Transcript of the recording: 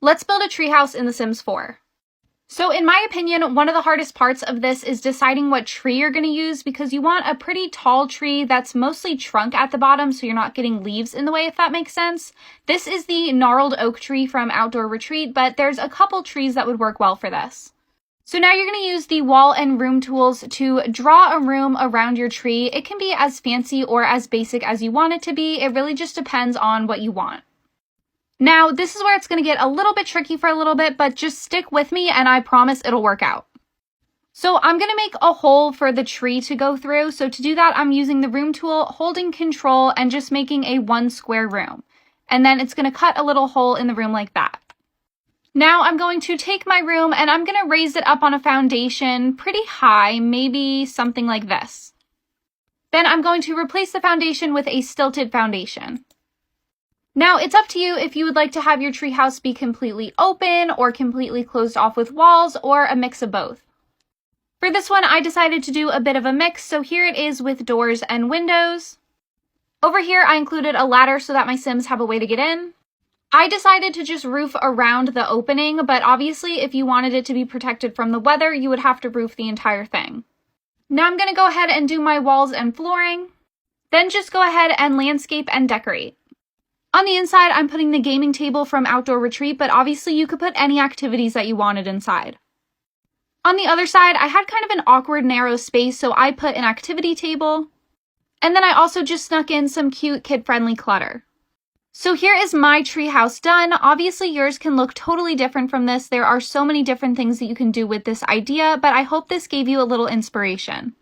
Let's build a treehouse in The Sims 4. So in my opinion, one of the hardest parts of this is deciding what tree you're going to use, because you want a pretty tall tree that's mostly trunk at the bottom so you're not getting leaves in the way, if that makes sense. This is the gnarled oak tree from Outdoor Retreat, but there's a couple trees that would work well for this. So now you're going to use the wall and room tools to draw a room around your tree. It can be as fancy or as basic as you want it to be. It really just depends on what you want. Now, this is where it's going to get a little bit tricky for a little bit, but just stick with me and I promise it'll work out. So I'm going to make a hole for the tree to go through. So to do that, I'm using the room tool, holding control, and just making a 1 square room. And then it's going to cut a little hole in the room like that. Now I'm going to take my room and I'm going to raise it up on a foundation pretty high, maybe something like this. Then I'm going to replace the foundation with a stilted foundation. Now, it's up to you if you would like to have your treehouse be completely open or completely closed off with walls, or a mix of both. For this one, I decided to do a bit of a mix, so here it is with doors and windows. Over here, I included a ladder so that my Sims have a way to get in. I decided to just roof around the opening, but obviously if you wanted it to be protected from the weather, you would have to roof the entire thing. Now I'm going to go ahead and do my walls and flooring. Then just go ahead and landscape and decorate. On the inside, I'm putting the gaming table from Outdoor Retreat, but obviously you could put any activities that you wanted inside. On the other side, I had kind of an awkward narrow space, so I put an activity table. And then I also just snuck in some cute kid-friendly clutter. So here is my treehouse done. Obviously yours can look totally different from this. There are so many different things that you can do with this idea, but I hope this gave you a little inspiration.